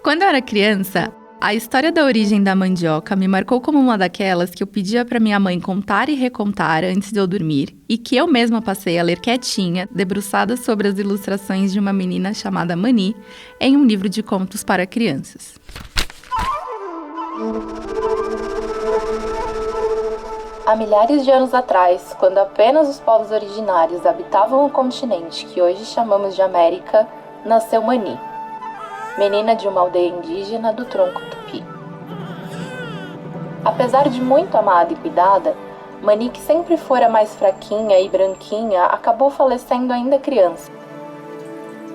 Quando eu era criança, a história da origem da mandioca me marcou como uma daquelas que eu pedia para minha mãe contar e recontar antes de eu dormir e que eu mesma passei a ler quietinha, debruçada sobre as ilustrações de uma menina chamada Mani, em um livro de contos para crianças. Há milhares de anos atrás, quando apenas os povos originários habitavam o continente que hoje chamamos de América, nasceu Mani, menina de uma aldeia indígena do tronco Tupi. Apesar de muito amada e cuidada, Mani, que sempre fora mais fraquinha e branquinha, acabou falecendo ainda criança,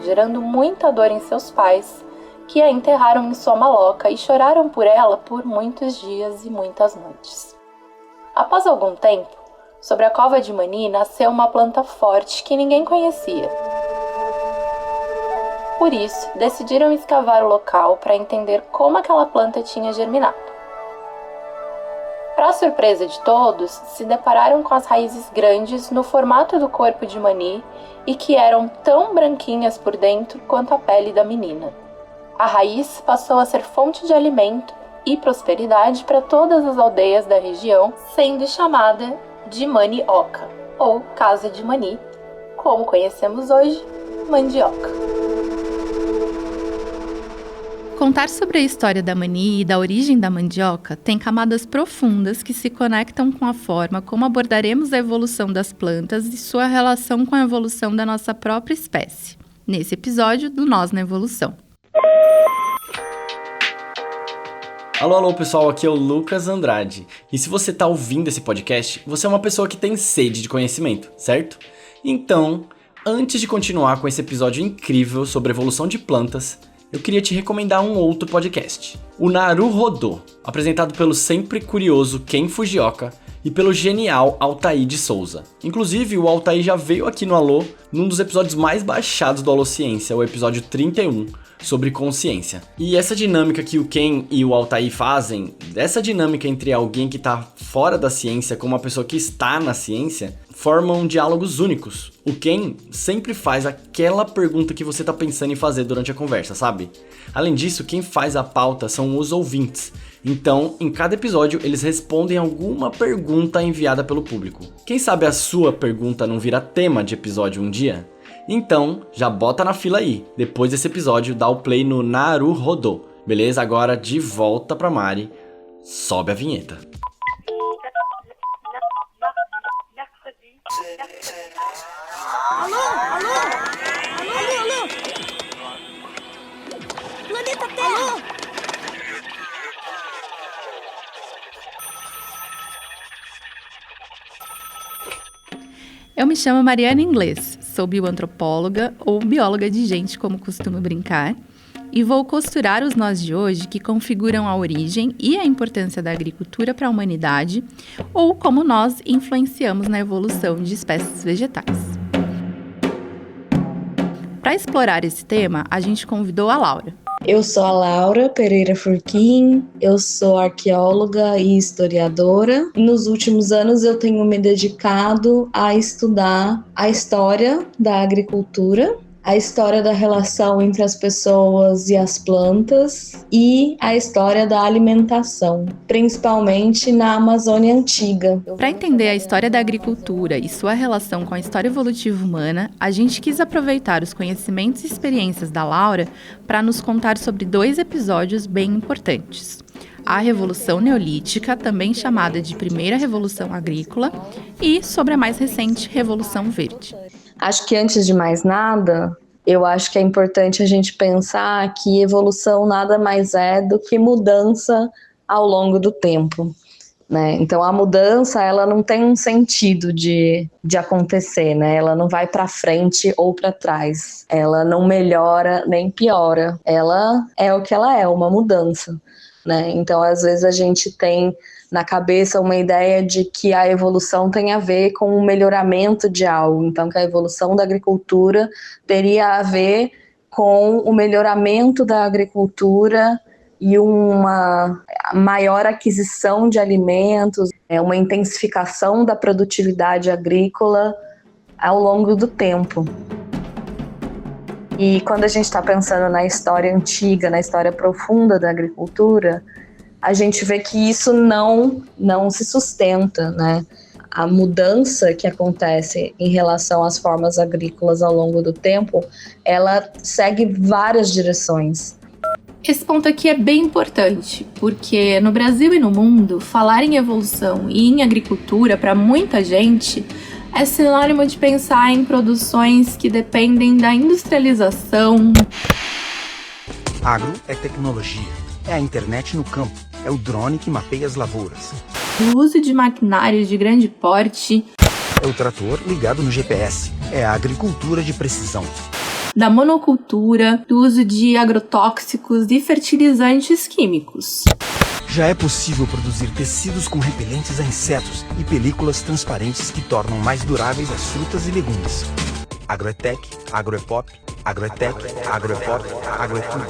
gerando muita dor em seus pais, que a enterraram em sua maloca e choraram por ela por muitos dias e muitas noites. Após algum tempo, sobre a cova de Mani nasceu uma planta forte que ninguém conhecia. Por isso, decidiram escavar o local para entender como aquela planta tinha germinado. Para surpresa de todos, se depararam com as raízes grandes no formato do corpo de Mani e que eram tão branquinhas por dentro quanto a pele da menina. A raiz passou a ser fonte de alimento e prosperidade para todas as aldeias da região, sendo chamada de Manioca, ou Casa de Mani, como conhecemos hoje, mandioca. Contar sobre a história da Mani e da origem da mandioca tem camadas profundas que se conectam com a forma como abordaremos a evolução das plantas e sua relação com a evolução da nossa própria espécie, nesse episódio do Nós na Evolução. Alô, pessoal, aqui é o Lucas Andrade. E se você está ouvindo esse podcast, você é uma pessoa que tem sede de conhecimento, certo? Então, antes de continuar com esse episódio incrível sobre evolução de plantas, eu queria te recomendar um outro podcast, o Naruhodô, apresentado pelo sempre curioso Ken Fujioka e pelo genial Altair de Souza. Inclusive, o Altair já veio aqui no Alô, num dos episódios mais baixados do Alô Ciência, o episódio 31, sobre consciência. E essa dinâmica que o Ken e o Altair fazem, essa dinâmica entre alguém que está fora da ciência com uma pessoa que está na ciência, formam diálogos únicos. O Ken sempre faz aquela pergunta que você está pensando em fazer durante a conversa, sabe? Além disso, quem faz a pauta são os ouvintes. Então, em cada episódio, eles respondem alguma pergunta enviada pelo público. Quem sabe a sua pergunta não vira tema de episódio um dia? Então, já bota na fila aí. Depois desse episódio, dá o play no Naruhodô. Beleza? Agora, de volta pra Mari. Sobe a vinheta. Alô? Planeta Terra! Eu me chamo Mariana Inglês, sou bioantropóloga ou bióloga de gente, como costumo brincar, e vou costurar os nós de hoje que configuram a origem e a importância da agricultura para a humanidade, ou como nós influenciamos na evolução de espécies vegetais. Para explorar esse tema, a gente convidou a Laura. Eu sou a Laura Pereira Furquim, eu sou arqueóloga e historiadora. Nos últimos anos eu tenho me dedicado a estudar a história da agricultura, a história da relação entre as pessoas e as plantas e a história da alimentação, principalmente na Amazônia Antiga. Para entender a história da agricultura e sua relação com a história evolutiva humana, a gente quis aproveitar os conhecimentos e experiências da Laura para nos contar sobre 2 episódios bem importantes. A Revolução Neolítica, também chamada de Primeira Revolução Agrícola, e sobre a mais recente Revolução Verde. Acho que antes de mais nada, eu acho que é importante a gente pensar que evolução nada mais é do que mudança ao longo do tempo, né? Então a mudança, ela não tem um sentido de acontecer, né? Ela não vai para frente ou para trás, ela não melhora nem piora, ela é o que ela é, uma mudança, né? Então às vezes a gente tem na cabeça uma ideia de que a evolução tem a ver com o melhoramento de algo, então que a evolução da agricultura teria a ver com o melhoramento da agricultura e uma maior aquisição de alimentos, uma intensificação da produtividade agrícola ao longo do tempo. E quando a gente está pensando na história antiga, na história profunda da agricultura, a gente vê que isso não se sustenta, né? A mudança que acontece em relação às formas agrícolas ao longo do tempo, ela segue várias direções. Esse ponto aqui é bem importante, porque no Brasil e no mundo, falar em evolução e em agricultura, para muita gente, é sinônimo de pensar em produções que dependem da industrialização. Agro é tecnologia, é a internet no campo, é o drone que mapeia as lavouras. O uso de maquinários de grande porte. É o trator ligado no GPS, é a agricultura de precisão. Da monocultura, do uso de agrotóxicos e fertilizantes químicos. Já é possível produzir tecidos com repelentes a insetos e películas transparentes que tornam mais duráveis as frutas e legumes. Agroetec, agroepop, agroetec, agroepop, agroetudo.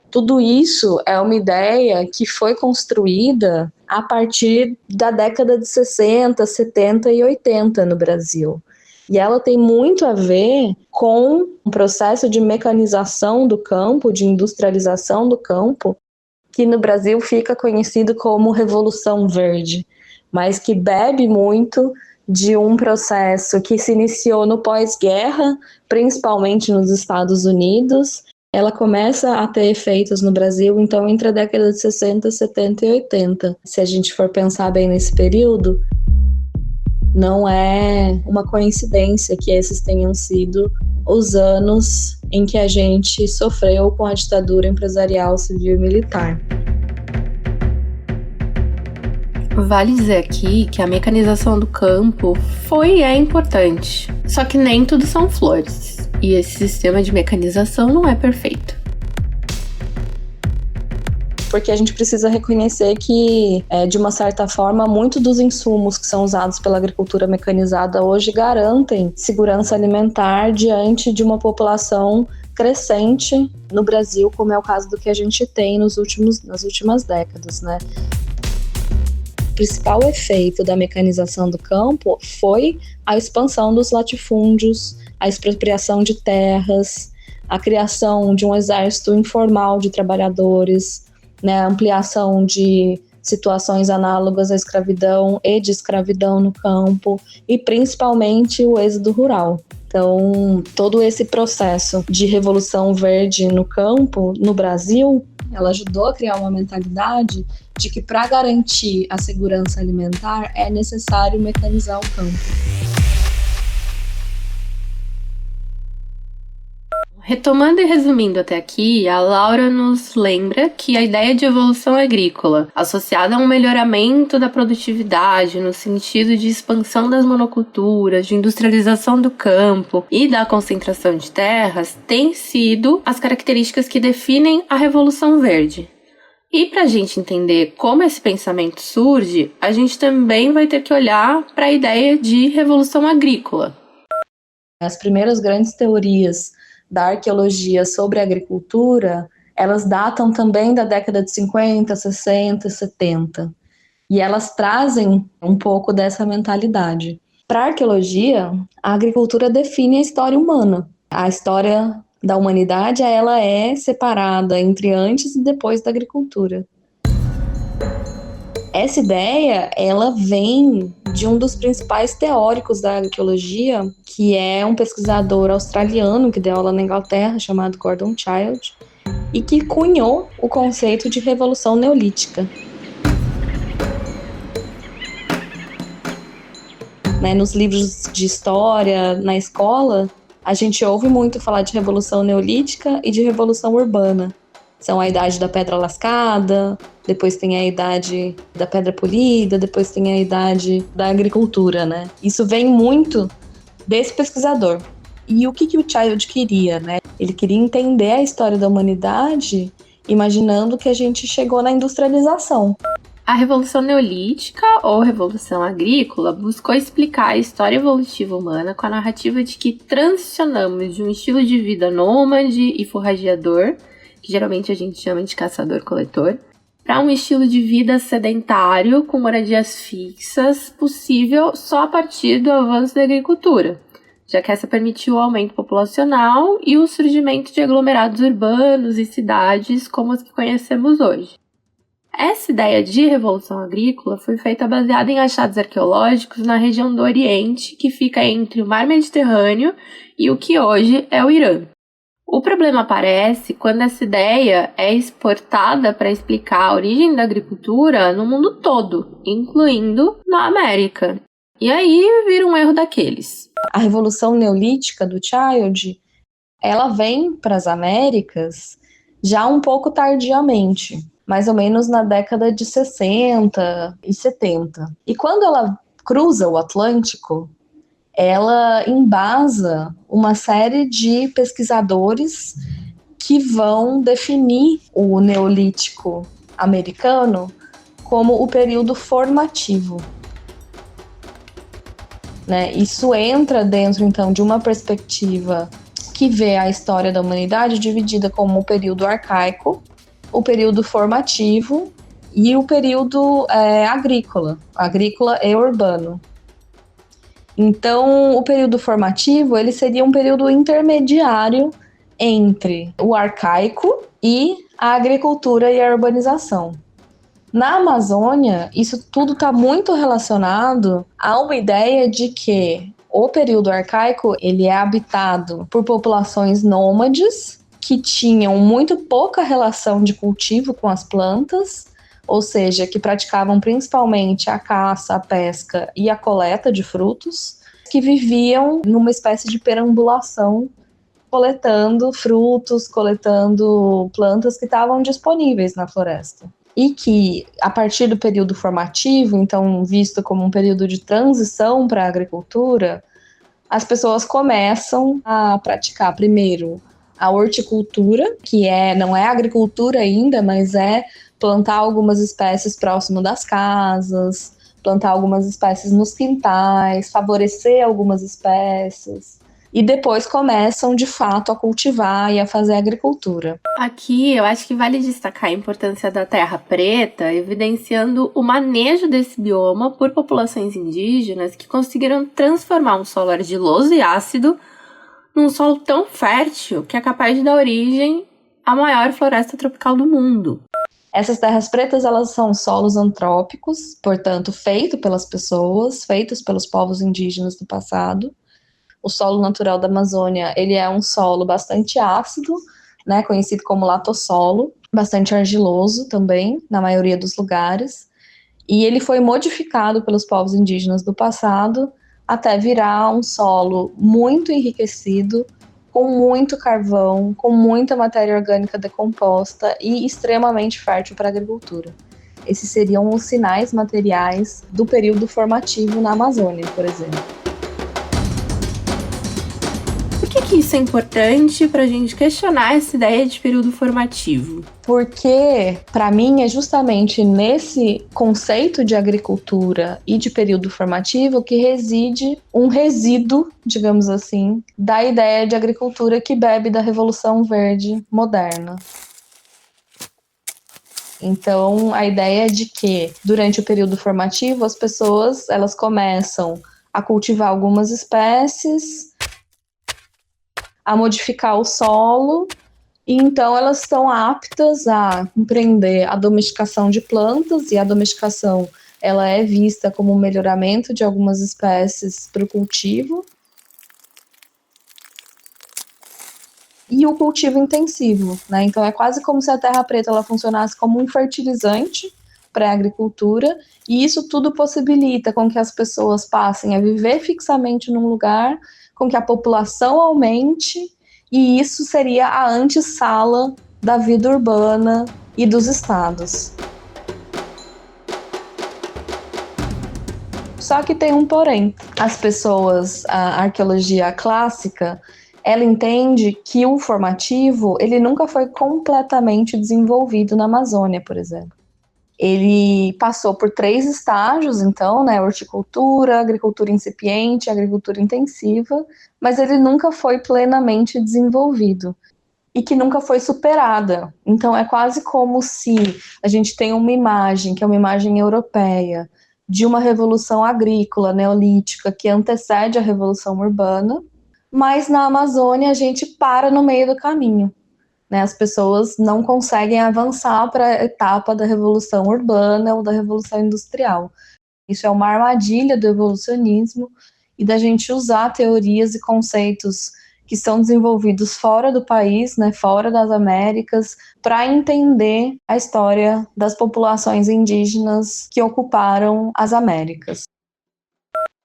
Tudo isso é uma ideia que foi construída a partir da década de 60, 70 e 80 no Brasil. E ela tem muito a ver com um processo de mecanização do campo, de industrialização do campo, que no Brasil fica conhecido como Revolução Verde, mas que bebe muito de um processo que se iniciou no pós-guerra, principalmente nos Estados Unidos. Ela começa a ter efeitos no Brasil, então, entre a década de 60, 70 e 80. Se a gente for pensar bem nesse período, não é uma coincidência que esses tenham sido os anos em que a gente sofreu com a ditadura empresarial, civil e militar. Vale dizer aqui que a mecanização do campo foi e é importante, só que nem tudo são flores, e esse sistema de mecanização não é perfeito. Porque a gente precisa reconhecer que, de uma certa forma, muitos dos insumos que são usados pela agricultura mecanizada hoje garantem segurança alimentar diante de uma população crescente no Brasil, como é o caso do que a gente tem nas últimas décadas, né? O principal efeito da mecanização do campo foi a expansão dos latifúndios, a expropriação de terras, a criação de um exército informal de trabalhadores, né, a ampliação de situações análogas à escravidão e de escravidão no campo, e principalmente o êxodo rural. Então, todo esse processo de revolução verde no campo, no Brasil, ela ajudou a criar uma mentalidade de que para garantir a segurança alimentar é necessário mecanizar o campo. Retomando e resumindo até aqui, a Laura nos lembra que a ideia de evolução agrícola, associada a um melhoramento da produtividade no sentido de expansão das monoculturas, de industrialização do campo e da concentração de terras, tem sido as características que definem a Revolução Verde. E para a gente entender como esse pensamento surge, a gente também vai ter que olhar para a ideia de revolução agrícola. As primeiras grandes teorias da arqueologia sobre a agricultura, elas datam também da década de 50, 60, 70. E elas trazem um pouco dessa mentalidade. Para a arqueologia, a agricultura define a história humana. A história da humanidade, ela é separada entre antes e depois da agricultura. Essa ideia, ela vem de um dos principais teóricos da arqueologia, que é um pesquisador australiano que deu aula na Inglaterra, chamado Gordon Childe, e que cunhou o conceito de Revolução Neolítica. Nos livros de história, na escola, a gente ouve muito falar de Revolução Neolítica e de Revolução Urbana. São a idade da pedra lascada, depois tem a idade da pedra polida, depois tem a idade da agricultura, né? Isso vem muito desse pesquisador. E o que o Childe queria, né? Ele queria entender a história da humanidade, imaginando que a gente chegou na industrialização. A Revolução Neolítica, ou Revolução Agrícola, buscou explicar a história evolutiva humana com a narrativa de que transicionamos de um estilo de vida nômade e forrageador, que geralmente a gente chama de caçador-coletor, para um estilo de vida sedentário com moradias fixas, possível só a partir do avanço da agricultura, já que essa permitiu o aumento populacional e o surgimento de aglomerados urbanos e cidades como as que conhecemos hoje. Essa ideia de revolução agrícola foi feita baseada em achados arqueológicos na região do Oriente, que fica entre o Mar Mediterrâneo e o que hoje é o Irã. O problema aparece quando essa ideia é exportada para explicar a origem da agricultura no mundo todo, incluindo na América. E aí vira um erro daqueles. A Revolução Neolítica do Child, ela vem para as Américas já um pouco tardiamente, mais ou menos na década de 60 e 70. E quando ela cruza o Atlântico, ela embasa uma série de pesquisadores que vão definir o Neolítico americano como o período formativo. Né? Isso entra dentro, então, de uma perspectiva que vê a história da humanidade dividida como o período arcaico, o período formativo e o período agrícola e urbano. Então, o período formativo, ele seria um período intermediário entre o arcaico e a agricultura e a urbanização. Na Amazônia, isso tudo está muito relacionado a uma ideia de que o período arcaico ele é habitado por populações nômades que tinham muito pouca relação de cultivo com as plantas, ou seja, que praticavam principalmente a caça, a pesca e a coleta de frutos, que viviam numa espécie de perambulação, coletando frutos, coletando plantas que estavam disponíveis na floresta. E que, a partir do período formativo, então visto como um período de transição para a agricultura, as pessoas começam a praticar primeiro a horticultura, que não é agricultura ainda, mas é plantar algumas espécies próximo das casas, plantar algumas espécies nos quintais, favorecer algumas espécies. E depois começam, de fato, a cultivar e a fazer agricultura. Aqui, eu acho que vale destacar a importância da terra preta, evidenciando o manejo desse bioma por populações indígenas que conseguiram transformar um solo argiloso e ácido num solo tão fértil que é capaz de dar origem à maior floresta tropical do mundo. Essas terras pretas, elas são solos antrópicos, portanto, feitos pelas pessoas, feitos pelos povos indígenas do passado. O solo natural da Amazônia, ele é um solo bastante ácido, né, conhecido como latossolo, bastante argiloso também, na maioria dos lugares. E ele foi modificado pelos povos indígenas do passado até virar um solo muito enriquecido, com muito carvão, com muita matéria orgânica decomposta e extremamente fértil para a agricultura. Esses seriam os sinais materiais do período formativo na Amazônia, por exemplo. Por que isso é importante para a gente questionar essa ideia de período formativo? Porque, para mim, é justamente nesse conceito de agricultura e de período formativo que reside um resíduo, digamos assim, da ideia de agricultura que bebe da Revolução Verde moderna. Então, a ideia é de que, durante o período formativo, as pessoas elas começam a cultivar algumas espécies, a modificar o solo, e então elas estão aptas a empreender a domesticação de plantas, e a domesticação ela é vista como um melhoramento de algumas espécies para o cultivo. E o cultivo intensivo, né? Então é quase como se a terra preta ela funcionasse como um fertilizante para a agricultura, e isso tudo possibilita com que as pessoas passem a viver fixamente num lugar, com que a população aumente, e isso seria a antessala da vida urbana e dos estados. Só que tem um porém. As pessoas, a arqueologia clássica, ela entende que o formativo, ele nunca foi completamente desenvolvido na Amazônia, por exemplo. Ele passou por 3 estágios, então, né, horticultura, agricultura incipiente, agricultura intensiva, mas ele nunca foi plenamente desenvolvido e que nunca foi superada. Então, é quase como se a gente tem uma imagem, que é uma imagem europeia, de uma revolução agrícola neolítica que antecede a revolução urbana, mas na Amazônia a gente para no meio do caminho, né? As pessoas não conseguem avançar para a etapa da revolução urbana ou da revolução industrial. Isso é uma armadilha do evolucionismo e da gente usar teorias e conceitos que são desenvolvidos fora do país, né, fora das Américas, para entender a história das populações indígenas que ocuparam as Américas.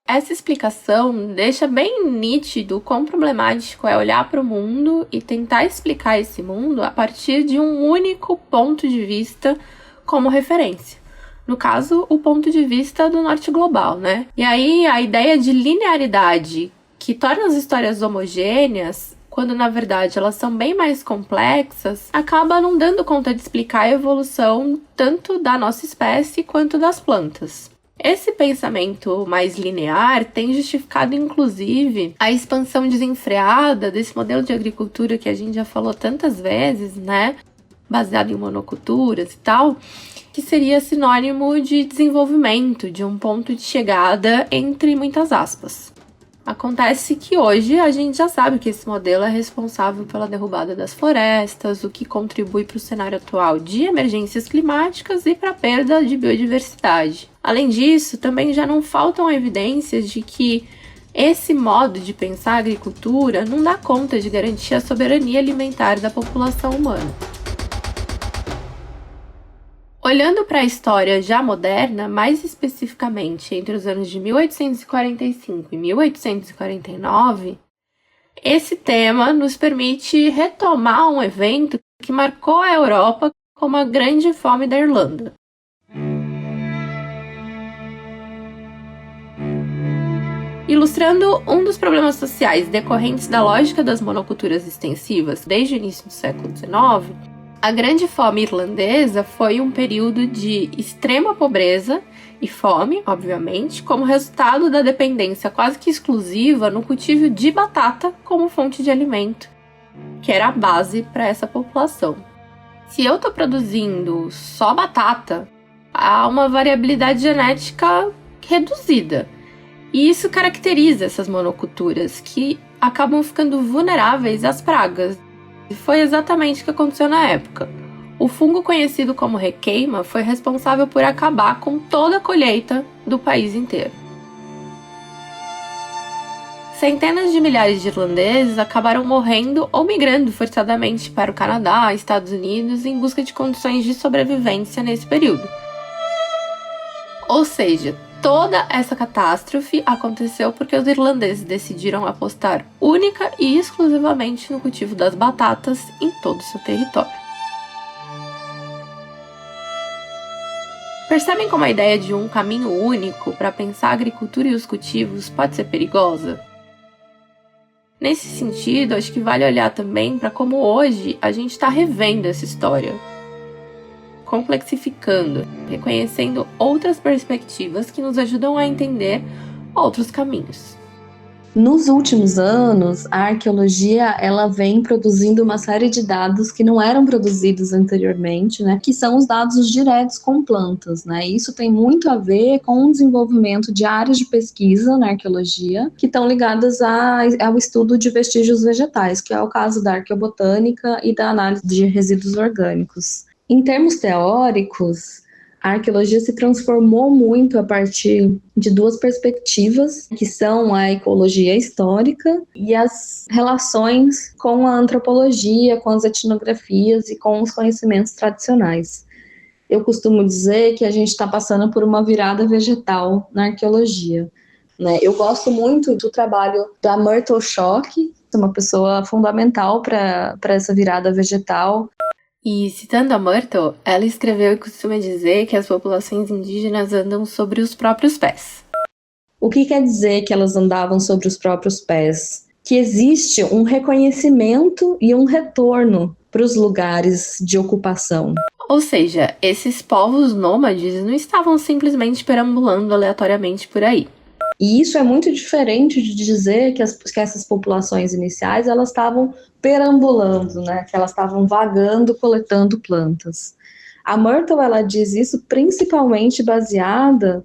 Essa explicação deixa bem nítido quão problemático é olhar para o mundo e tentar explicar esse mundo a partir de um único ponto de vista como referência. No caso, o ponto de vista do norte global, né? E aí, a ideia de linearidade, que torna as histórias homogêneas, quando na verdade elas são bem mais complexas, acaba não dando conta de explicar a evolução tanto da nossa espécie quanto das plantas. Esse pensamento mais linear tem justificado, inclusive, a expansão desenfreada desse modelo de agricultura que a gente já falou tantas vezes, né? Baseado em monoculturas e tal, que seria sinônimo de desenvolvimento, de um ponto de chegada entre muitas aspas. Acontece que hoje a gente já sabe que esse modelo é responsável pela derrubada das florestas, o que contribui para o cenário atual de emergências climáticas e para a perda de biodiversidade. Além disso, também já não faltam evidências de que esse modo de pensar a agricultura não dá conta de garantir a soberania alimentar da população humana. Olhando para a história já moderna, mais especificamente entre os anos de 1845 e 1849, esse tema nos permite retomar um evento que marcou a Europa como a Grande Fome da Irlanda. Ilustrando um dos problemas sociais decorrentes da lógica das monoculturas extensivas desde o início do século XIX, a Grande Fome Irlandesa foi um período de extrema pobreza e fome, obviamente, como resultado da dependência quase que exclusiva no cultivo de batata como fonte de alimento, que era a base para essa população. Se eu estou produzindo só batata, há uma variabilidade genética reduzida. E isso caracteriza essas monoculturas, que acabam ficando vulneráveis às pragas. E foi exatamente o que aconteceu na época. O fungo conhecido como requeima foi responsável por acabar com toda a colheita do país inteiro. Centenas de milhares de irlandeses acabaram morrendo ou migrando forçadamente para o Canadá, Estados Unidos, em busca de condições de sobrevivência nesse período. Ou seja, toda essa catástrofe aconteceu porque os irlandeses decidiram apostar única e exclusivamente no cultivo das batatas em todo o seu território. Percebem como a ideia de um caminho único para pensar a agricultura e os cultivos pode ser perigosa? Nesse sentido, acho que vale olhar também para como hoje a gente está revendo essa história, complexificando, reconhecendo outras perspectivas que nos ajudam a entender outros caminhos. Nos últimos anos, a arqueologia ela vem produzindo uma série de dados que não eram produzidos anteriormente, né, que são os dados diretos com plantas, né? Isso tem muito a ver com o desenvolvimento de áreas de pesquisa na arqueologia que estão ligadas ao estudo de vestígios vegetais, que é o caso da arqueobotânica e da análise de resíduos orgânicos. Em termos teóricos, a arqueologia se transformou muito a partir de duas perspectivas, que são a ecologia histórica e as relações com a antropologia, com as etnografias e com os conhecimentos tradicionais. Eu costumo dizer que a gente está passando por uma virada vegetal na arqueologia, né? Eu gosto muito do trabalho da Myrtle Schock, uma pessoa fundamental para essa virada vegetal. E, citando a Myrtle, ela escreveu e costuma dizer que as populações indígenas andam sobre os próprios pés. O que quer dizer que elas andavam sobre os próprios pés? Que existe um reconhecimento e um retorno para os lugares de ocupação. Ou seja, esses povos nômades não estavam simplesmente perambulando aleatoriamente por aí. E isso é muito diferente de dizer que essas populações iniciais elas estavam perambulando, né? Que elas estavam vagando, coletando plantas. A Myrtle ela diz isso principalmente baseada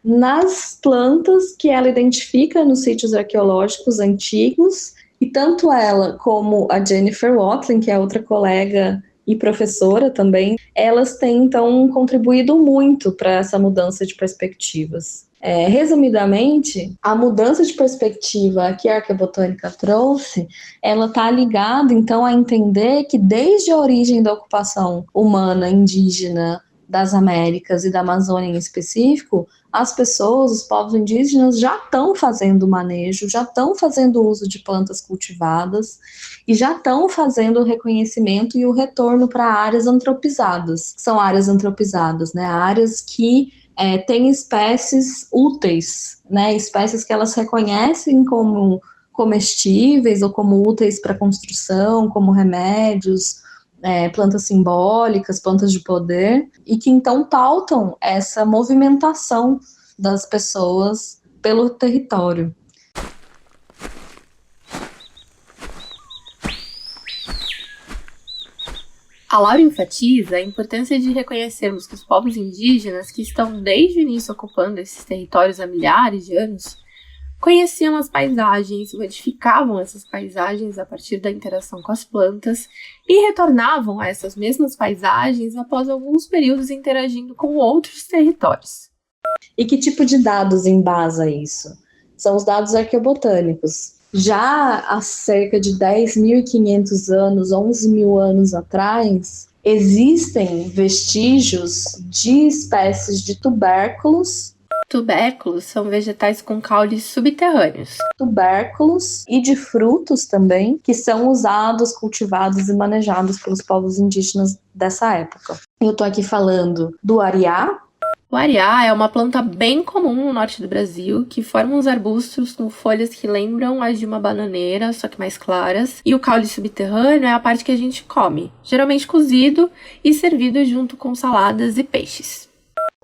nas plantas que ela identifica nos sítios arqueológicos antigos E tanto ela como a Jennifer Watling, que é outra colega e professora também, elas têm, então, contribuído muito para essa mudança de perspectivas. Resumidamente, a mudança de perspectiva que a arqueobotânica trouxe, ela está ligada, então, a entender que desde a origem da ocupação humana indígena das Américas e da Amazônia em específico, as pessoas, os povos indígenas já estão fazendo manejo, já estão fazendo uso de plantas cultivadas e já estão fazendo o reconhecimento e o retorno para áreas antropizadas. São áreas antropizadas, né? Áreas que têm espécies úteis, né? Espécies que elas reconhecem como comestíveis ou como úteis para construção, como remédios, plantas simbólicas, plantas de poder, e que então pautam essa movimentação das pessoas pelo território. A Laura enfatiza a importância de reconhecermos que os povos indígenas, que estão desde o início ocupando esses territórios há milhares de anos, conheciam as paisagens, modificavam essas paisagens a partir da interação com as plantas e retornavam a essas mesmas paisagens após alguns períodos interagindo com outros territórios. E que tipo de dados embasa isso? São os dados arqueobotânicos. Já há cerca de 10.500 anos, 11.000 anos atrás, existem vestígios de espécies de tubérculos. Tubérculos são vegetais com caules subterrâneos. Tubérculos e de frutos também, que são usados, cultivados e manejados pelos povos indígenas dessa época. Eu estou aqui falando do ariá. O ariá é uma planta bem comum no norte do Brasil, que forma uns arbustos com folhas que lembram as de uma bananeira, só que mais claras. E o caule subterrâneo é a parte que a gente come, geralmente cozido e servido junto com saladas e peixes.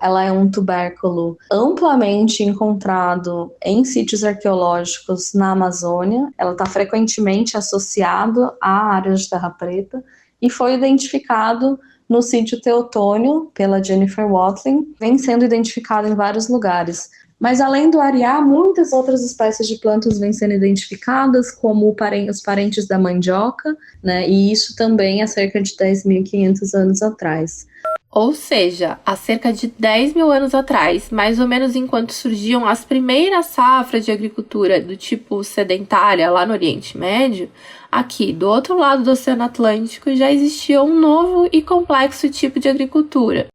Ela é um tubérculo amplamente encontrado em sítios arqueológicos na Amazônia. Ela está frequentemente associada à área de Terra Preta e foi identificado no sítio Teotônio pela Jennifer Watling. Vem sendo identificado em vários lugares. Mas além do ariá, muitas outras espécies de plantas vêm sendo identificadas, como os parentes da mandioca, né? E isso também há cerca de 10.500 anos atrás. Ou seja, há cerca de 10.000 anos atrás, mais ou menos enquanto surgiam as primeiras safras de agricultura do tipo sedentária lá no Oriente Médio, aqui do outro lado do Oceano Atlântico já existia um novo e complexo tipo de agricultura.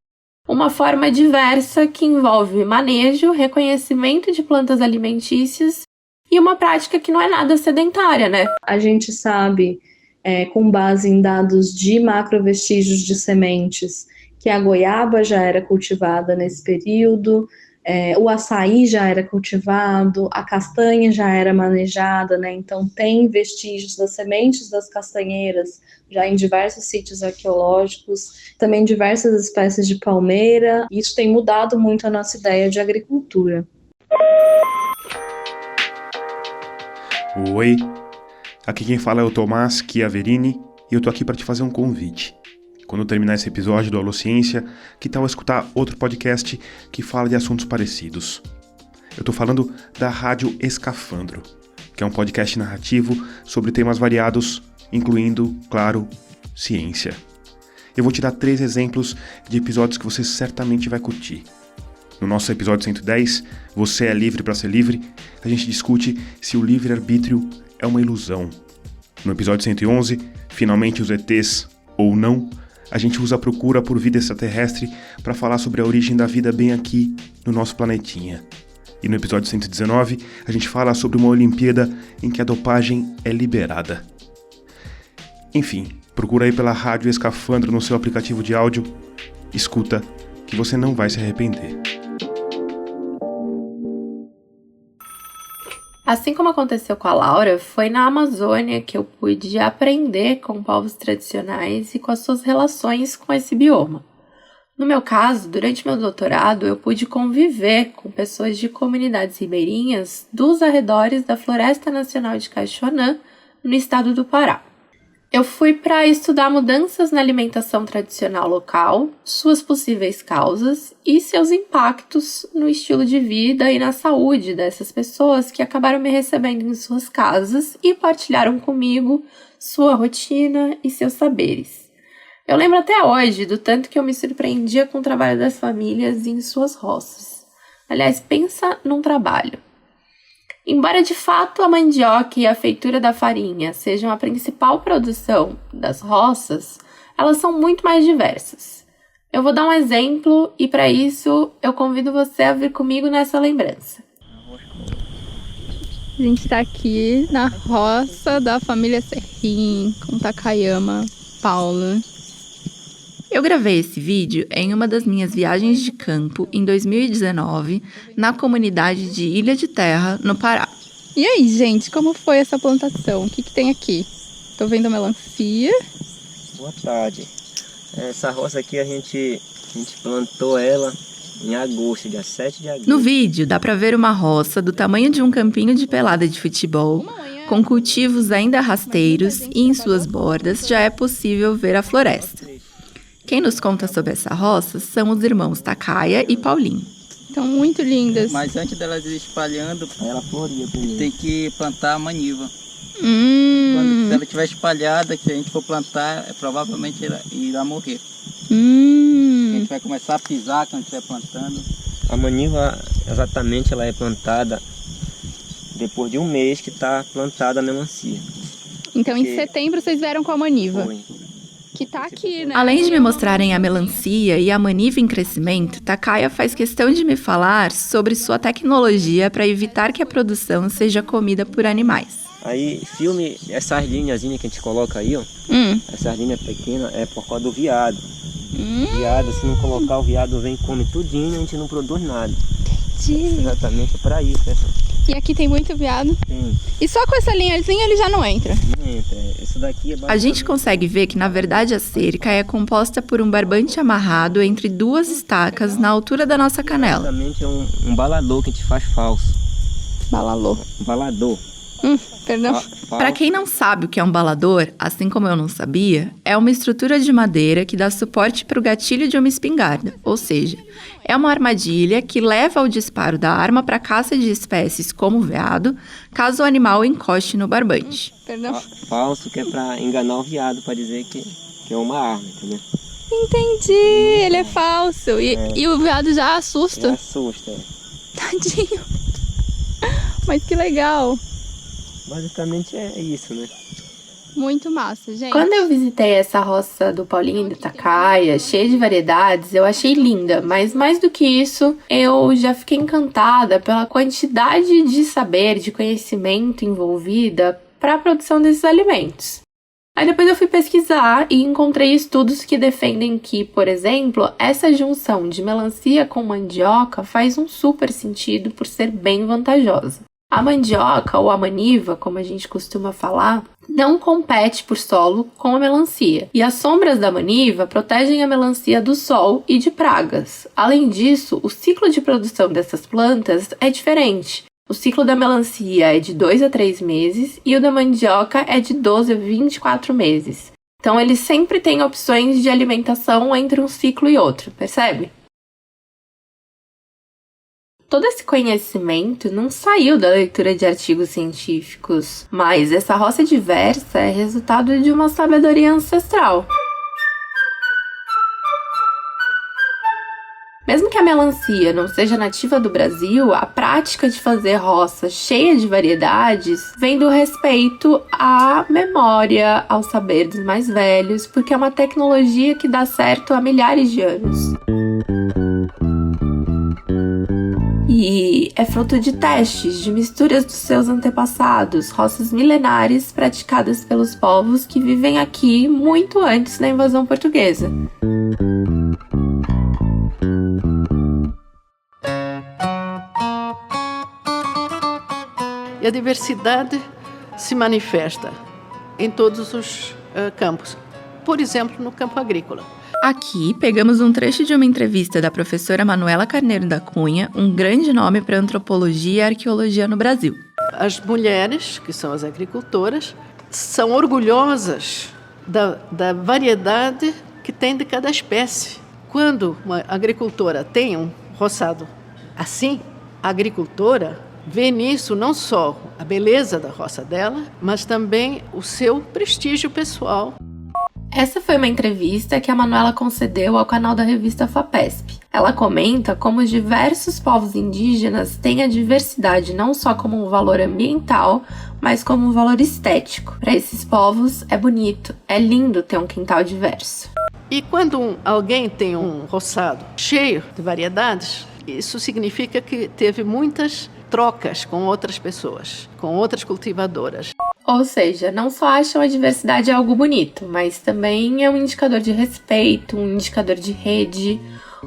Uma forma diversa que envolve manejo, reconhecimento de plantas alimentícias e uma prática que não é nada sedentária, né? A gente sabe, com base em dados de macrovestígios de sementes, que a goiaba já era cultivada nesse período, o açaí já era cultivado, a castanha já era manejada, né? Então tem vestígios das sementes das castanheiras já em diversos sítios arqueológicos, também diversas espécies de palmeira. Isso tem mudado muito a nossa ideia de agricultura. Oi, aqui quem fala é o Tomás Chiaverini e eu tô aqui para te fazer um convite. Quando eu terminar esse episódio do Alociência, que tal escutar outro podcast que fala de assuntos parecidos? Eu tô falando da Rádio Escafandro, que é um podcast narrativo sobre temas variados, incluindo, claro, ciência. Eu vou te dar 3 exemplos de episódios que você certamente vai curtir. No nosso episódio 110, Você é Livre para Ser Livre, a gente discute se o livre-arbítrio é uma ilusão. No episódio 111, Finalmente os ETs ou não, a gente usa a procura por vida extraterrestre para falar sobre a origem da vida bem aqui no nosso planetinha. E no episódio 119, a gente fala sobre uma Olimpíada em que a dopagem é liberada. Enfim, procura aí pela Rádio Escafandro no seu aplicativo de áudio, escuta que você não vai se arrepender. Assim como aconteceu com a Laura, foi na Amazônia que eu pude aprender com povos tradicionais e com as suas relações com esse bioma. No meu caso, durante meu doutorado, eu pude conviver com pessoas de comunidades ribeirinhas dos arredores da Floresta Nacional de Cachoanã, no estado do Pará. Eu fui para estudar mudanças na alimentação tradicional local, suas possíveis causas e seus impactos no estilo de vida e na saúde dessas pessoas que acabaram me recebendo em suas casas e partilharam comigo sua rotina e seus saberes. Eu lembro até hoje do tanto que eu me surpreendia com o trabalho das famílias em suas roças. Aliás, pensa num trabalho. Embora de fato a mandioca e a feitura da farinha sejam a principal produção das roças, elas são muito mais diversas. Eu vou dar um exemplo e para isso eu convido você a vir comigo nessa lembrança. A gente está aqui na roça da família Serrim, com Takayama, Paula. Eu gravei esse vídeo em uma das minhas viagens de campo em 2019, na comunidade de Ilha de Terra, no Pará. E aí, gente, como foi essa plantação? O que tem aqui? Tô vendo melancia. Boa tarde. Essa roça aqui a gente plantou ela em agosto, dia 7 de agosto. No vídeo dá pra ver uma roça do tamanho de um campinho de pelada de futebol, com cultivos ainda rasteiros e em suas bordas já é possível ver a floresta. Quem nos conta sobre essa roça são os irmãos Takaya e Paulinho. Estão muito lindas. Mas antes delas ir espalhando, Ela floria primeiro. tem que plantar a maniva. Quando ela estiver espalhada, que a gente for plantar, provavelmente ela irá morrer. A gente vai começar a pisar quando estiver plantando. A maniva, exatamente, ela é plantada depois de um mês que está plantada a melancia. Então, em setembro, vocês vieram com a maniva. Foi. Que tá aqui, né? Além de me mostrarem a melancia e a maniva em crescimento, Takaya faz questão de me falar sobre sua tecnologia para evitar que a produção seja comida por animais. Aí, filme essas linhazinhas que a gente coloca aí, ó. Essas linhas pequenas é por causa do veado. Veado, se não colocar o veado vem e come tudinho e a gente não produz nada. Entendi. Exatamente para isso, essa. E aqui tem muito veado? Tem. E só com essa linhazinha ele já não entra? Não entra. Isso daqui é A gente consegue ver que, na verdade, a cerca é composta por um barbante amarrado entre duas estacas na altura da nossa canela. Exatamente é um balador que a gente faz falso. Balalô. Balador. Perdão. Para quem não sabe o que é um balador, assim como eu não sabia, é uma estrutura de madeira que dá suporte para o gatilho de uma espingarda, ou seja, é uma armadilha que leva ao disparo da arma para caça de espécies como o veado, caso o animal encoste no barbante. Perdão. Falso, que é para enganar o veado, para dizer que é uma arma, entendeu? Entendi, ele é falso. E o veado já assusta? Já assusta, é. Tadinho. Mas que legal. Basicamente é isso, né? Muito massa, gente. Quando eu visitei essa roça do Paulinho e do Takaya, cheia de variedades, eu achei linda, mas mais do que isso, eu já fiquei encantada pela quantidade de saber, de conhecimento envolvida para a produção desses alimentos. Aí depois eu fui pesquisar e encontrei estudos que defendem que, por exemplo, essa junção de melancia com mandioca faz um super sentido por ser bem vantajosa. A mandioca, ou a maniva, como a gente costuma falar, não compete por solo com a melancia. E as sombras da maniva protegem a melancia do sol e de pragas. Além disso, o ciclo de produção dessas plantas é diferente. O ciclo da melancia é de 2 a 3 meses e o da mandioca é de 12 a 24 meses. Então, eles sempre têm opções de alimentação entre um ciclo e outro, percebe? Todo esse conhecimento não saiu da leitura de artigos científicos, mas essa roça diversa é resultado de uma sabedoria ancestral. Mesmo que a melancia não seja nativa do Brasil, a prática de fazer roça cheia de variedades vem do respeito à memória, ao saber dos mais velhos, porque é uma tecnologia que dá certo há milhares de anos. E é fruto de testes, de misturas dos seus antepassados, roças milenares praticadas pelos povos que vivem aqui muito antes da invasão portuguesa. E a diversidade se manifesta em todos os campos. Por exemplo, no campo agrícola. Aqui, pegamos um trecho de uma entrevista da professora Manuela Carneiro da Cunha, um grande nome para antropologia e arqueologia no Brasil. As mulheres, que são as agricultoras, são orgulhosas da variedade que tem de cada espécie. Quando uma agricultora tem um roçado assim, a agricultora vê nisso não só a beleza da roça dela, mas também o seu prestígio pessoal. Essa foi uma entrevista que a Manuela concedeu ao canal da revista FAPESP. Ela comenta como os diversos povos indígenas têm a diversidade não só como um valor ambiental, mas como um valor estético. Para esses povos é bonito, é lindo ter um quintal diverso. E quando alguém tem um roçado cheio de variedades, isso significa que teve muitas trocas com outras pessoas, com outras cultivadoras. Ou seja, não só acham a diversidade algo bonito, mas também é um indicador de respeito, um indicador de rede,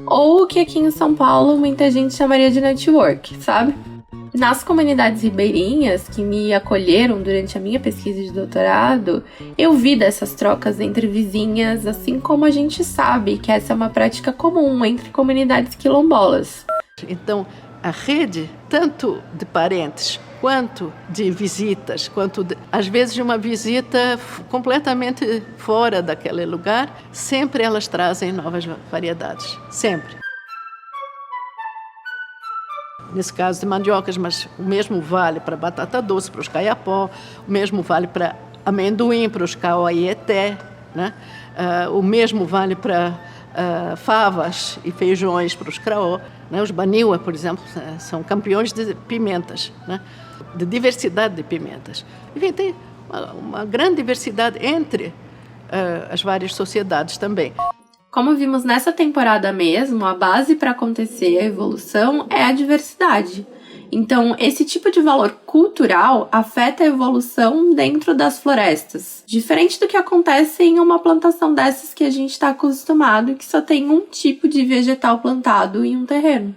ou o que aqui em São Paulo muita gente chamaria de network, sabe? Nas comunidades ribeirinhas que me acolheram durante a minha pesquisa de doutorado, eu vi dessas trocas entre vizinhas, assim como a gente sabe que essa é uma prática comum entre comunidades quilombolas. Então, a rede, tanto de parentes quanto de visitas, às vezes de uma visita completamente fora daquele lugar, sempre elas trazem novas variedades, sempre. Nesse caso de mandiocas, mas o mesmo vale para batata doce, para os caiapó, o mesmo vale para amendoim, para os caoaieté, né? O mesmo vale para favas e feijões, para os craó. Né? Os baniwa, por exemplo, são campeões de pimentas, né? De diversidade de pimentas. Enfim, tem uma grande diversidade entre as várias sociedades também. Como vimos nessa temporada mesmo, a base para acontecer a evolução é a diversidade. Então, esse tipo de valor cultural afeta a evolução dentro das florestas. Diferente do que acontece em uma plantação dessas que a gente está acostumado, que só tem um tipo de vegetal plantado em um terreno.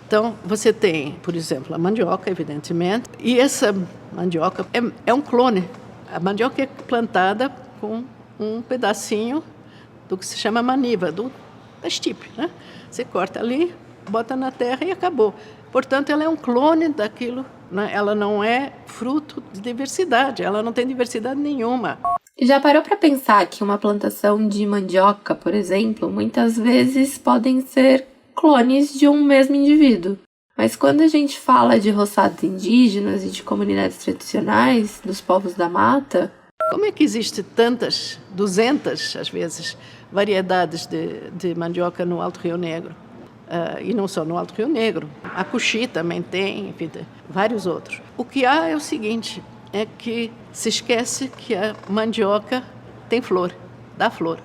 Então, você tem, por exemplo, a mandioca, evidentemente, e essa mandioca é um clone. A mandioca é plantada com um pedacinho do que se chama maniva, da estipe, né? Você corta ali, bota na terra e acabou. Portanto, ela é um clone daquilo, né? Ela não é fruto de diversidade, ela não tem diversidade nenhuma. Já parou para pensar que uma plantação de mandioca, por exemplo, muitas vezes podem ser clones de um mesmo indivíduo? Mas quando a gente fala de roçados indígenas e de comunidades tradicionais dos povos da mata... Como é que existe tantas, 200 às vezes, variedades de mandioca no Alto Rio Negro? E não só no Alto Rio Negro, a Cuxi também tem, enfim, vários outros. O que há é o seguinte, é que se esquece que a mandioca tem flor, dá flor.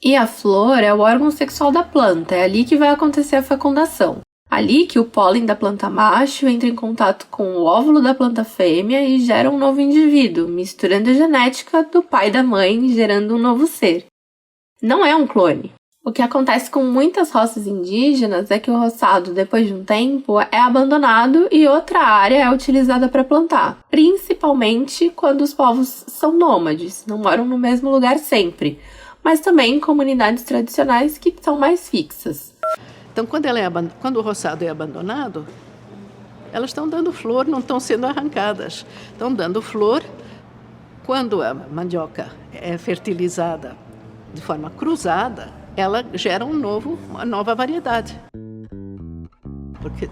E a flor é o órgão sexual da planta, é ali que vai acontecer a fecundação. Ali que o pólen da planta macho entra em contato com o óvulo da planta fêmea e gera um novo indivíduo, misturando a genética do pai e da mãe, gerando um novo ser. Não é um clone. O que acontece com muitas roças indígenas é que o roçado, depois de um tempo, é abandonado e outra área é utilizada para plantar, principalmente quando os povos são nômades, não moram no mesmo lugar sempre, mas também em comunidades tradicionais que são mais fixas. Então, quando o roçado é abandonado, elas estão dando flor, não estão sendo arrancadas. Estão dando flor. Quando a mandioca é fertilizada de forma cruzada, ela gera uma nova variedade. Porque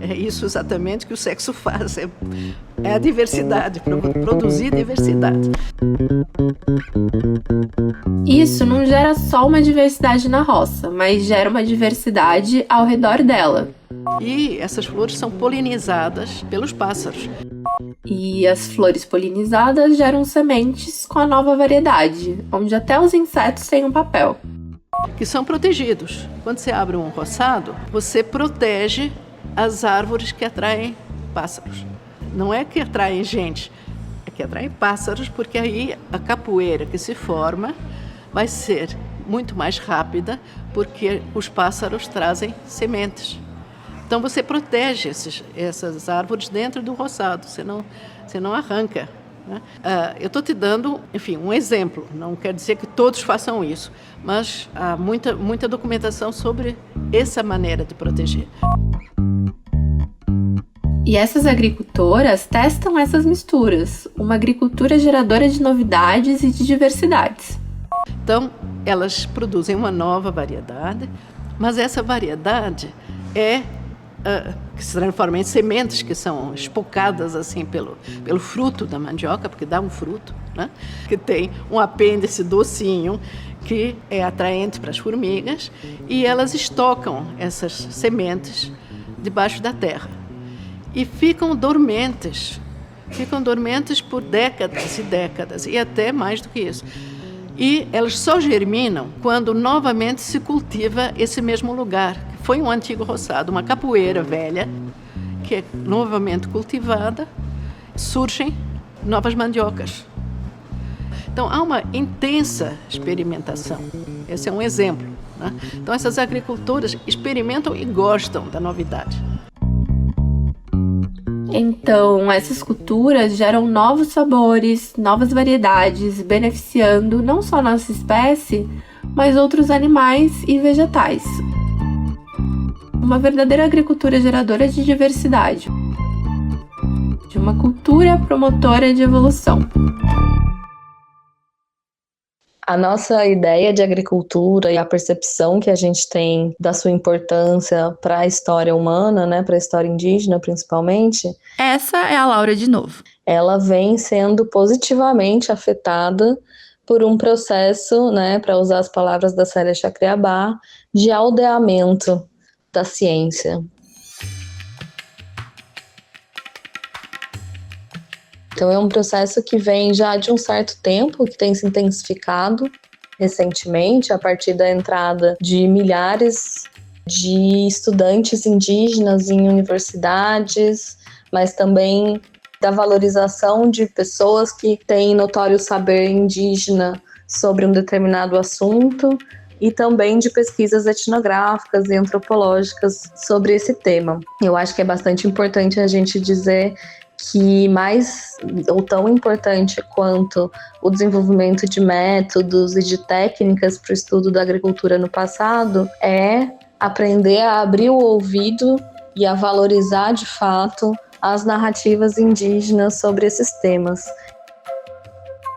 é isso exatamente que o sexo faz, é a diversidade, produzir diversidade. Isso não gera só uma diversidade na roça, mas gera uma diversidade ao redor dela. E essas flores são polinizadas pelos pássaros. E as flores polinizadas geram sementes com a nova variedade, onde até os insetos têm um papel. Que são protegidos. Quando você abre um roçado, você protege as árvores que atraem pássaros. Não é que atraem gente, é que atraem pássaros, porque aí a capoeira que se forma vai ser muito mais rápida, porque os pássaros trazem sementes. Então você protege essas árvores dentro do roçado, você não arranca. Né? Eu estou te dando, enfim, um exemplo, não quer dizer que todos façam isso, mas há muita documentação sobre essa maneira de proteger. E essas agricultoras testam essas misturas, uma agricultura geradora de novidades e de diversidades. Então, elas produzem uma nova variedade, mas essa variedade que se transforma em sementes que são espocadas assim pelo fruto da mandioca, porque dá um fruto, né? Que tem um apêndice docinho que é atraente para as formigas, e elas estocam essas sementes debaixo da terra e ficam dormentes por décadas e décadas, e até mais do que isso. E elas só germinam quando novamente se cultiva esse mesmo lugar, que foi um antigo roçado, uma capoeira velha, que é novamente cultivada, surgem novas mandiocas. Então, há uma intensa experimentação. Esse é um exemplo, né? Então, essas agricultoras experimentam e gostam da novidade. Então, essas culturas geram novos sabores, novas variedades, beneficiando não só nossa espécie, mas outros animais e vegetais. Uma verdadeira agricultura geradora de diversidade. De uma cultura promotora de evolução. A nossa ideia de agricultura e a percepção que a gente tem da sua importância para a história humana, né, para a história indígena principalmente. Essa é a Laura de novo. Ela vem sendo positivamente afetada por um processo, né, para usar as palavras da Célia Chacriabá, de aldeamento da ciência. Então é um processo que vem já de um certo tempo, que tem se intensificado recentemente, a partir da entrada de milhares de estudantes indígenas em universidades, mas também da valorização de pessoas que têm notório saber indígena sobre um determinado assunto, e também de pesquisas etnográficas e antropológicas sobre esse tema. Eu acho que é bastante importante a gente dizer que mais ou tão importante quanto o desenvolvimento de métodos e de técnicas para o estudo da agricultura no passado é aprender a abrir o ouvido e a valorizar de fato as narrativas indígenas sobre esses temas.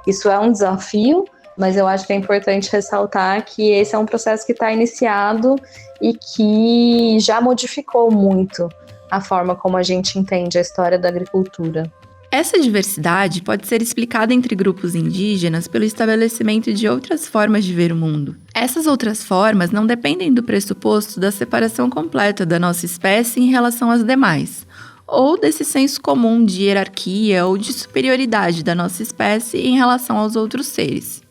Isso é um desafio, mas eu acho que é importante ressaltar que esse é um processo que está iniciado e que já modificou muito a forma como a gente entende a história da agricultura. Essa diversidade pode ser explicada entre grupos indígenas pelo estabelecimento de outras formas de ver o mundo. Essas outras formas não dependem do pressuposto da separação completa da nossa espécie em relação às demais, ou desse senso comum de hierarquia ou de superioridade da nossa espécie em relação aos outros seres.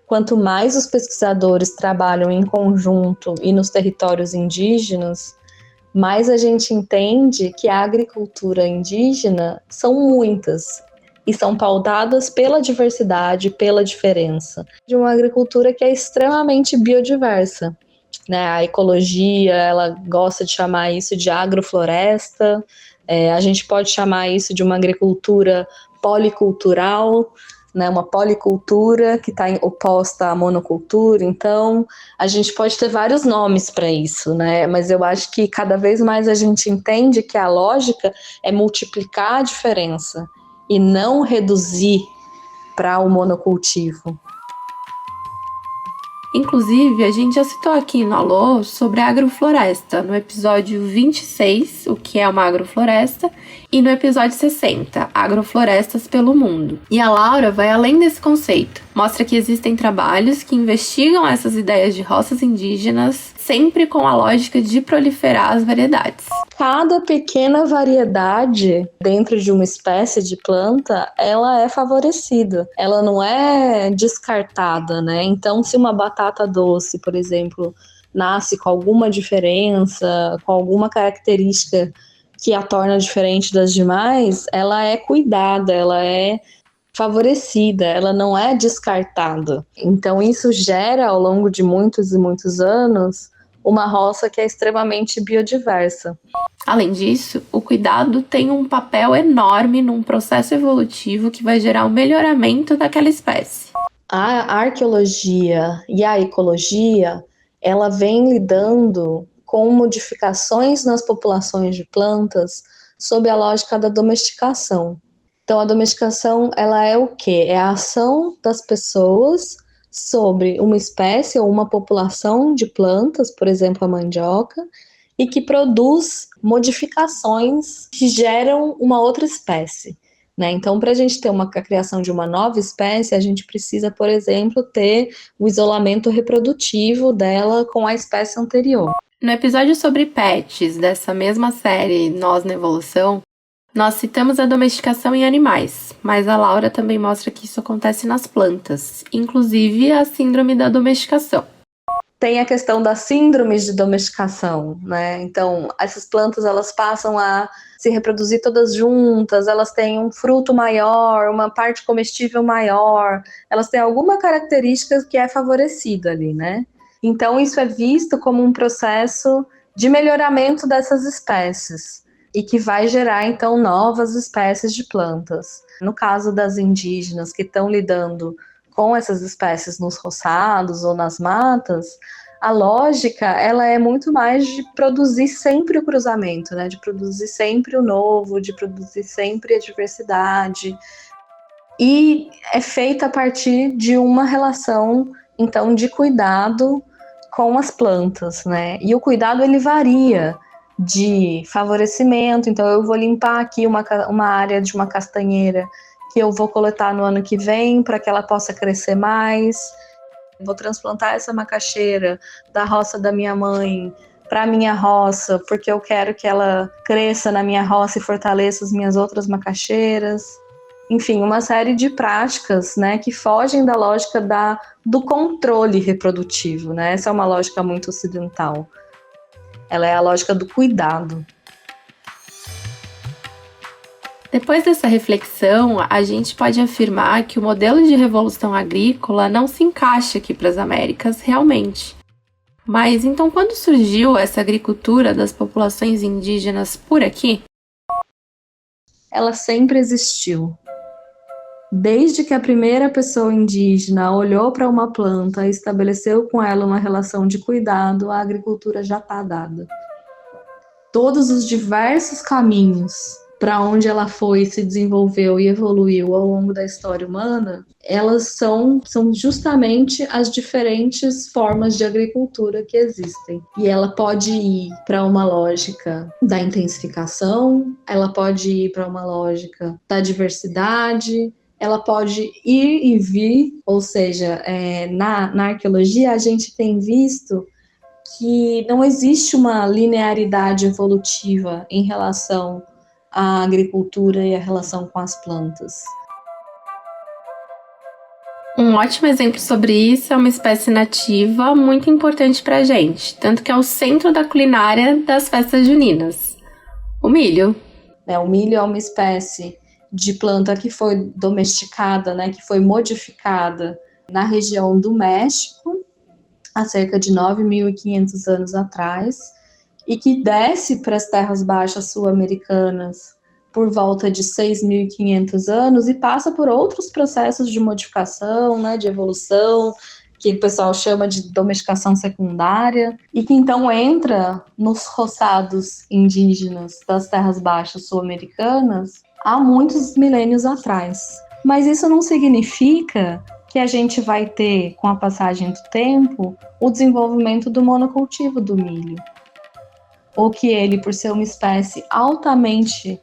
Quanto mais os pesquisadores trabalham em conjunto e nos territórios indígenas, mais a gente entende que a agricultura indígena são muitas e são pautadas pela diversidade, pela diferença. De uma agricultura que é extremamente biodiversa, né? A ecologia, ela gosta de chamar isso de agrofloresta, a gente pode chamar isso de uma agricultura policultural, né, uma policultura que está oposta à monocultura. Então a gente pode ter vários nomes para isso, né? Mas eu acho que cada vez mais a gente entende que a lógica é multiplicar a diferença e não reduzir para o monocultivo. Inclusive, a gente já citou aqui no Alô sobre a agrofloresta, no episódio 26, o que é uma agrofloresta, e no episódio 60, agroflorestas pelo mundo. E a Laura vai além desse conceito. Mostra que existem trabalhos que investigam essas ideias de roças indígenas, sempre com a lógica de proliferar as variedades. Cada pequena variedade dentro de uma espécie de planta, ela é favorecida, ela não é descartada, né? Então, se uma batata doce, por exemplo, nasce com alguma diferença, com alguma característica que a torna diferente das demais, ela é cuidada, ela é favorecida, ela não é descartada. Então, isso gera, ao longo de muitos e muitos anos, uma roça que é extremamente biodiversa. Além disso, o cuidado tem um papel enorme num processo evolutivo que vai gerar o melhoramento daquela espécie. A arqueologia e a ecologia, ela vem lidando com modificações nas populações de plantas sob a lógica da domesticação. Então, a domesticação, ela é o quê? É a ação das pessoas sobre uma espécie ou uma população de plantas, por exemplo, a mandioca, e que produz modificações que geram uma outra espécie, né? Então, para a gente ter a criação de uma nova espécie, a gente precisa, por exemplo, ter o isolamento reprodutivo dela com a espécie anterior. No episódio sobre pets dessa mesma série Nós na Evolução, nós citamos a domesticação em animais, mas a Laura também mostra que isso acontece nas plantas, inclusive a síndrome da domesticação. Tem a questão das síndromes de domesticação, né? Então, essas plantas, elas passam a se reproduzir todas juntas, elas têm um fruto maior, uma parte comestível maior, elas têm alguma característica que é favorecida ali, né? Então, isso é visto como um processo de melhoramento dessas espécies e que vai gerar, então, novas espécies de plantas. No caso das indígenas que estão lidando com essas espécies nos roçados ou nas matas, a lógica, ela é muito mais de produzir sempre o cruzamento, né? De produzir sempre o novo, de produzir sempre a diversidade. E é feita a partir de uma relação, então, de cuidado com as plantas, né? E o cuidado, ele varia de favorecimento. Então, eu vou limpar aqui uma área de uma castanheira que eu vou coletar no ano que vem para que ela possa crescer mais. Vou transplantar essa macaxeira da roça da minha mãe para a minha roça, porque eu quero que ela cresça na minha roça e fortaleça as minhas outras macaxeiras. Enfim, uma série de práticas, né, que fogem da lógica do controle reprodutivo, né? Essa é uma lógica muito ocidental. Ela é a lógica do cuidado. Depois dessa reflexão, a gente pode afirmar que o modelo de revolução agrícola não se encaixa aqui para as Américas realmente. Mas então, quando surgiu essa agricultura das populações indígenas por aqui? Ela sempre existiu. Desde que a primeira pessoa indígena olhou para uma planta e estabeleceu com ela uma relação de cuidado, a agricultura já está dada. Todos os diversos caminhos para onde ela foi, se desenvolveu e evoluiu ao longo da história humana, elas são justamente as diferentes formas de agricultura que existem. E ela pode ir para uma lógica da intensificação, ela pode ir para uma lógica da diversidade, ela pode ir e vir, ou seja, na arqueologia a gente tem visto que não existe uma linearidade evolutiva em relação à agricultura e a relação com as plantas. Um ótimo exemplo sobre isso é uma espécie nativa muito importante para a gente, tanto que é o centro da culinária das festas juninas, o milho. O milho é uma espécie de planta que foi domesticada, né, que foi modificada na região do México, há cerca de 9.500 anos atrás, e que desce para as terras baixas sul-americanas por volta de 6.500 anos e passa por outros processos de modificação, né, de evolução, que o pessoal chama de domesticação secundária, e que então entra nos roçados indígenas das terras baixas sul-americanas há muitos milênios atrás. Mas isso não significa que a gente vai ter, com a passagem do tempo, o desenvolvimento do monocultivo do milho. Ou que ele, por ser uma espécie altamente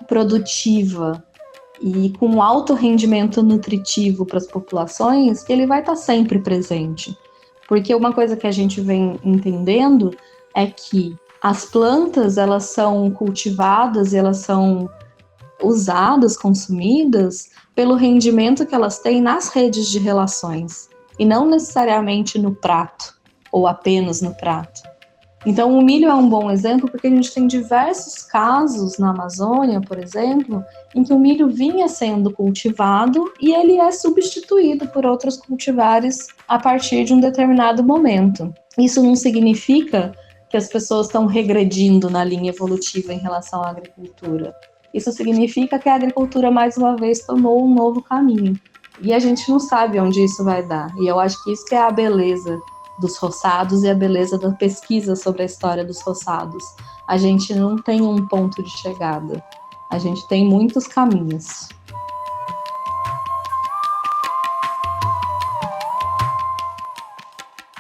produtiva e com alto rendimento nutritivo para as populações, ele vai estar sempre presente. Porque uma coisa que a gente vem entendendo é que as plantas, elas são cultivadas e elas são usadas, consumidas, pelo rendimento que elas têm nas redes de relações, e não necessariamente no prato, ou apenas no prato. Então, o milho é um bom exemplo porque a gente tem diversos casos na Amazônia, por exemplo, em que o milho vinha sendo cultivado e ele é substituído por outros cultivares a partir de um determinado momento. Isso não significa que as pessoas estão regredindo na linha evolutiva em relação à agricultura. Isso significa que a agricultura, mais uma vez, tomou um novo caminho. E a gente não sabe onde isso vai dar. E eu acho que isso que é a beleza dos roçados e a beleza da pesquisa sobre a história dos roçados. A gente não tem um ponto de chegada, a gente tem muitos caminhos.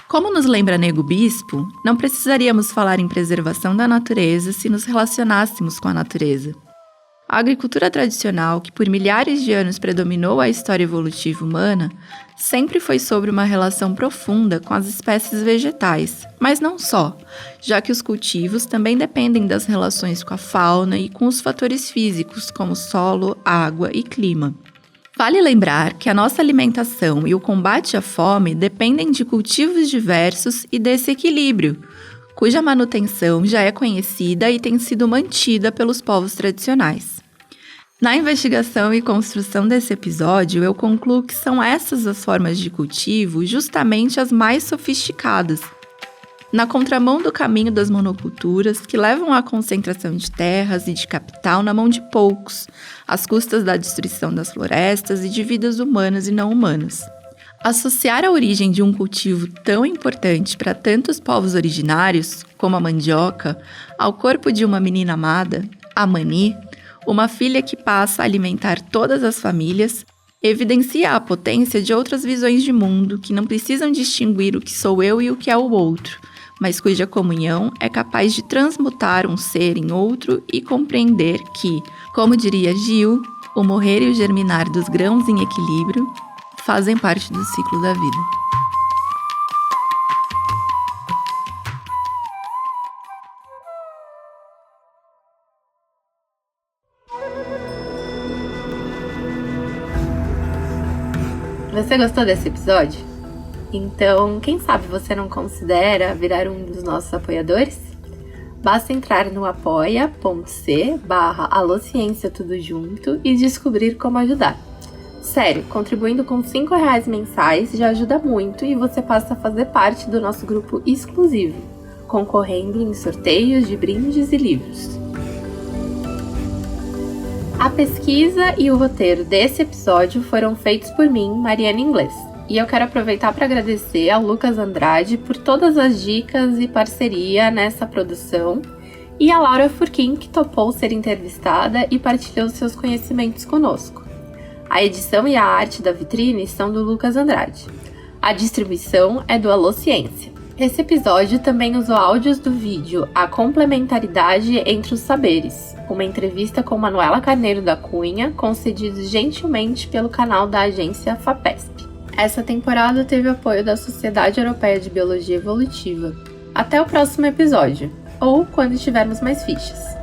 Como nos lembra Nego Bispo, não precisaríamos falar em preservação da natureza se nos relacionássemos com a natureza. A agricultura tradicional, que por milhares de anos predominou a história evolutiva humana, sempre foi sobre uma relação profunda com as espécies vegetais, mas não só, já que os cultivos também dependem das relações com a fauna e com os fatores físicos, como solo, água e clima. Vale lembrar que a nossa alimentação e o combate à fome dependem de cultivos diversos e desse equilíbrio, cuja manutenção já é conhecida e tem sido mantida pelos povos tradicionais. Na investigação e construção desse episódio, eu concluo que são essas as formas de cultivo justamente as mais sofisticadas, na contramão do caminho das monoculturas que levam à concentração de terras e de capital na mão de poucos, às custas da destruição das florestas e de vidas humanas e não humanas. Associar a origem de um cultivo tão importante para tantos povos originários, como a mandioca, ao corpo de uma menina amada, a Mani, uma filha que passa a alimentar todas as famílias, evidencia a potência de outras visões de mundo que não precisam distinguir o que sou eu e o que é o outro, mas cuja comunhão é capaz de transmutar um ser em outro e compreender que, como diria Gil, o morrer e o germinar dos grãos em equilíbrio fazem parte do ciclo da vida. Você gostou desse episódio? Então, quem sabe você não considera virar um dos nossos apoiadores? Basta entrar no apoia.c/alociência tudo junto e descobrir como ajudar. Sério, contribuindo com R$5 mensais já ajuda muito e você passa a fazer parte do nosso grupo exclusivo, concorrendo em sorteios de brindes e livros. A pesquisa e o roteiro desse episódio foram feitos por mim, Mariana Inglês. E eu quero aproveitar para agradecer ao Lucas Andrade por todas as dicas e parceria nessa produção e a Laura Furquim, que topou ser entrevistada e partilhou seus conhecimentos conosco. A edição e a arte da vitrine são do Lucas Andrade. A distribuição é do Alociência. Esse episódio também usou áudios do vídeo A Complementaridade entre os Saberes, uma entrevista com Manuela Carneiro da Cunha, concedidos gentilmente pelo canal da agência FAPESP. Essa temporada teve apoio da Sociedade Europeia de Biologia Evolutiva. Até o próximo episódio, ou quando tivermos mais fichas.